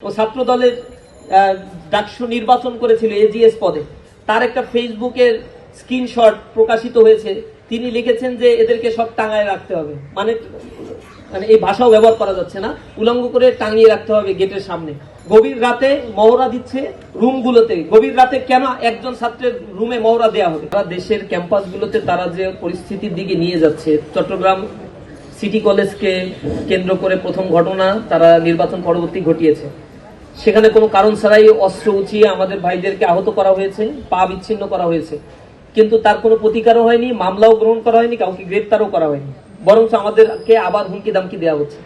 ও ছাত্র দলের ডাকসু নির্বাচন করেছিল এজিএস পদে, তার একটা ফেসবুকের স্ক্রিনশট প্রকাশিত হয়েছে। তিনি লিখেছেন যে এদেরকে সব টাঙায় রাখতে হবে, মানে এই ভাষাও ব্যবহার করা যাচ্ছে না, উলঙ্গ করে টাঙিয়ে রাখতে হবে গেটের সামনে। গভীর রাতে মহড়া দিচ্ছে রুমগুলোতে। গভীর রাতে কেন একজন ছাত্রের রুমে মহড়া দেওয়া হবে? তারা দেশের ক্যাম্পাসগুলোতে তারা যে পরিস্থিতির দিকে নিয়ে যাচ্ছে, চট্টগ্রাম সিটি কলেজকে কেন্দ্র করে প্রথম ঘটনা তারা নির্বাচন পরবর্তী ঘটিয়েছে। সেখানে কোনো কারণ ছাড়াই অস্ত্র উঁচিয়ে আমাদের ভাইদেরকে আহত করা হয়েছে, পা বিচ্ছিন্ন করা হয়েছে, কিন্তু তার কোনো প্রতিকারও হয়নি, মামলাও গ্রহণ করা হয়নি, কাউকে গ্রেপ্তারও করা হয়নি, বরঞ্চ আমাদেরকে আবার হুমকি দামকি দেওয়া হচ্ছে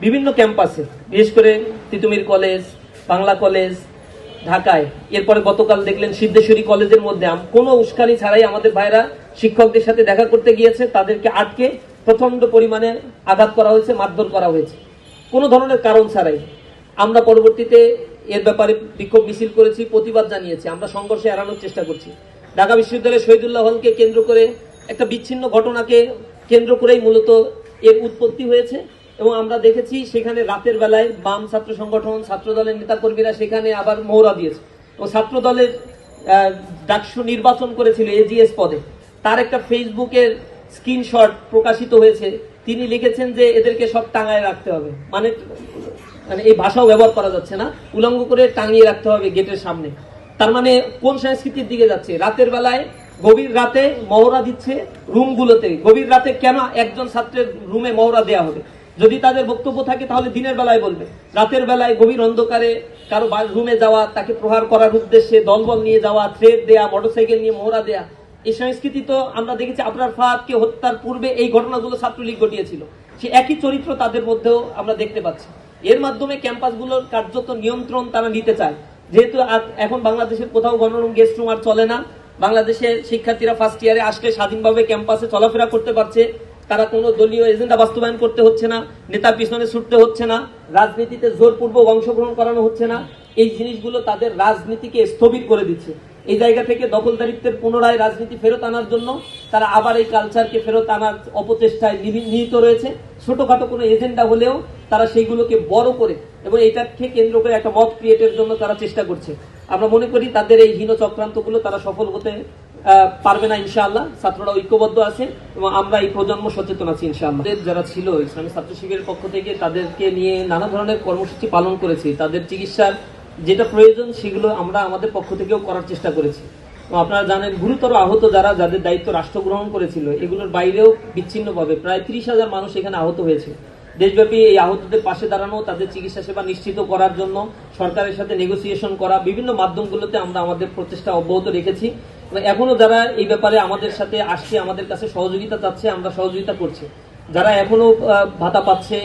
বিভিন্ন ক্যাম্পাসে, বিশেষ করে তিতুমির কলেজ, বাংলা কলেজ, ঢাকায়। এরপরে গতকাল দেখলেন সিদ্ধেশ্বরী কলেজের মধ্যে কোনো উস্কানি ছাড়াই আমাদের ভাইরা শিক্ষকদের সাথে দেখা করতে গিয়েছে, তাদেরকে আটকে প্রচন্ড পরিমাণে আঘাত করা হয়েছে, মারধর করা হয়েছে কোনো ধরনের কারণ ছাড়াই। আমরা পরবর্তীতে এর ব্যাপারে বিক্ষোভ মিছিল করেছি, প্রতিবাদ জানিয়েছি, আমরা সংঘর্ষে এড়ানোর চেষ্টা করছি। ঢাকা বিশ্ববিদ্যালয়ের শহীদুল্লাহ হলকে কেন্দ্র করে একটা বিচ্ছিন্ন ঘটনাকে কেন্দ্র করেই মূলত এর উৎপত্তি হয়েছে, এবং আমরা দেখেছি সেখানে রাতের বেলায় বাম ছাত্র সংগঠন, ছাত্র দলের নেতাকর্মীরা সেখানে আবার মহড়া দিয়েছে। ও ছাত্র দলের ডাকসু নির্বাচন করেছিল এজিএস পদে, তার একটা ফেসবুকের স্ক্রিনশট প্রকাশিত হয়েছে। তিনি লিখেছেন যে এদেরকে সব টাঙায় রাখতে হবে, মানে এই ভাষাও ব্যবহার করা যাচ্ছে না, উলঙ্গ করে টাঙিয়ে রাখতে হবে গেটের সামনে। তার মানে কোন সংস্কৃতির দিকে যাচ্ছে? রাতের বেলায় গভীর রাতে মহড়া দিচ্ছে রুমগুলোতে। গভীর রাতে কেন একজন ছাত্রের রুমে মহড়া দেওয়া হবে? যদি তাদের বক্তব্য থাকে তাহলে দিনের বেলায় বলবে। রাতের বেলায় গভীর অন্ধকারে কারো রুমে যাওয়া, তাকে প্রহার করার উদ্দেশ্যে দলবল নিয়ে যাওয়া, থ্রেড দেয়া, মোটরসাইকেল নিয়ে মহড়া দেয়া, এই সংস্কৃতি তো আমরা দেখেছি। আবরার ফাহাদকে হত্যার পূর্বে এই ঘটনাগুলো ছাত্রলীগ ঘটিয়েছিল, সে একই চরিত্র তাদের মধ্যেও আমরা দেখতে পাচ্ছি। এর মাধ্যমে ক্যাম্পাসগুলোর কার্যত নিয়ন্ত্রণ তারা নিতে চায়। যেহেতু এখন বাংলাদেশের কোথাও গণরুম, গেস্ট রুম আর চলে না, বাংলাদেশের শিক্ষার্থীরা ফার্স্ট ইয়ারে আসলে স্বাধীনভাবে ক্যাম্পাসে চলাফেরা করতে পারছে, তারা কোনো দলীয় এজেন্ডা বাস্তবায়ন করতে হচ্ছে না, নেতার পিছনে ছুটতে হচ্ছে না, রাজনীতিতে জোরপূর্বক অংশগ্রহণ করানো হচ্ছে না। এই জিনিসগুলো তাদের রাজনীতিকে স্থবির করে দিচ্ছে। এই জায়গা থেকে দখলদারিত্বের পুনরায় রাজনীতি ফেরত আনার জন্য তারা আবার এই কালচারকে ফেরত আনার অপচেষ্টায় নিহিত রয়েছে। ছোটখাটো কোনো এজেন্ডা হলেও তারা সেইগুলোকে বড় করে এবং এটাকে কেন্দ্র করে একটা মত ক্রিয়েটের জন্য তারা চেষ্টা করছে। আমরা মনে করি তাদের এই হীন চক্রান্তগুলো তারা সফল হতে পারবে না ইনশাআল্লাহ। ছাত্ররা ঐক্যবদ্ধ আছে এবং আমরা এই প্রজন্ম সচেতন আছি ইনশাআল্লাহ। যারা ছিল ইসলামী ছাত্র শিবিরের পক্ষ থেকে তাদেরকে নিয়ে নানা ধরনের কর্মসূচি পালন করেছি। তাদের চিকিৎসার যেটা প্রয়োজন সেগুলো আমরা আমাদের পক্ষ থেকেও করার চেষ্টা করেছি। আপনারা জানেন গুরুতর আহত যাদের দায়িত্ব রাষ্ট্র গ্রহণ করেছিল, এগুলোর বাইরেও বিচ্ছিন্নভাবে প্রায় 30,000 মানুষ এখানে আহত হয়েছে। দেশব্যাপী এই আহতদের পাশে দাঁড়ানো, তাদের চিকিৎসা সেবা নিশ্চিত করার জন্য সরকারের সাথে নেগোসিয়েশন করা, বিভিন্ন মাধ্যমগুলোতে আমরা আমাদের প্রচেষ্টা অব্যাহত রেখেছি। এখনো যারা এই ব্যাপারে আমাদের সাথে আসছে, আমাদের কাছে সহযোগিতা চাচ্ছে, আমরা সহযোগিতা করছি। যারা এখনো ভাতা পাচ্ছে,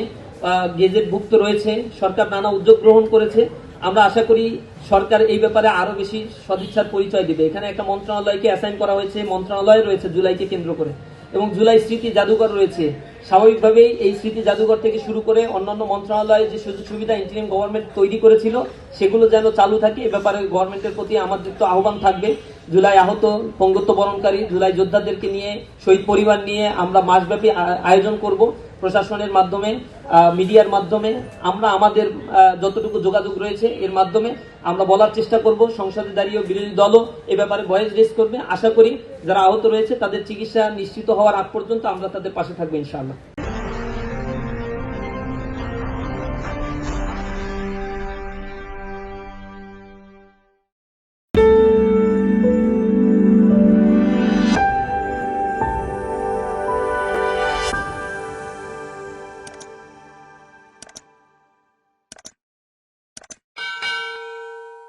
গেজেটভুক্ত রয়েছে, সরকার নানা উদ্যোগ গ্রহণ করেছে, আমরা আশা করি সরকার এই ব্যাপারে আরো বেশি সদিচ্ছার পরিচয় দিবে। এখানে একটা মন্ত্রণালয়কে অ্যাসাইন করা হয়েছে, মন্ত্রণালয় রয়েছে জুলাইকে কেন্দ্র করে, এবং জুলাই স্মৃতি জাদুঘর রয়েছে। স্বাভাবিকভাবেই এই স্মৃতি জাদুঘর থেকে শুরু করে অন্যান্য মন্ত্রণালয়ে যে সুযোগ সুবিধা ইন্টারিম গভর্নমেন্ট তৈরি করেছিল সেগুলো যেন চালু থাকে, এ ব্যাপারে গভর্নমেন্টের প্রতি আমাদের তো আহ্বান থাকবে। জুলাই আহত, পঙ্গুত্ব বরণকারী, জুলাই যোদ্ধাদেরকে নিয়ে, শহীদ পরিবার নিয়ে আমরা মাসব্যাপী আয়োজন করব। প্রশাসনের মাধ্যমে, মিডিয়ার মাধ্যমে আমরা আমাদের যতটুকু যোগাযোগ রয়েছে এর মাধ্যমে আমরা বলার চেষ্টা করব। সংসদে দাঁড়িয়েও বিরোধী দলও এ ব্যাপারে ভয়েস রেজ করবে। আশা করি যারা আহত রয়েছে তাদের চিকিৎসা নিশ্চিত হওয়ার আগ পর্যন্ত আমরা তাদের পাশে থাকবো ইনশাআল্লাহ।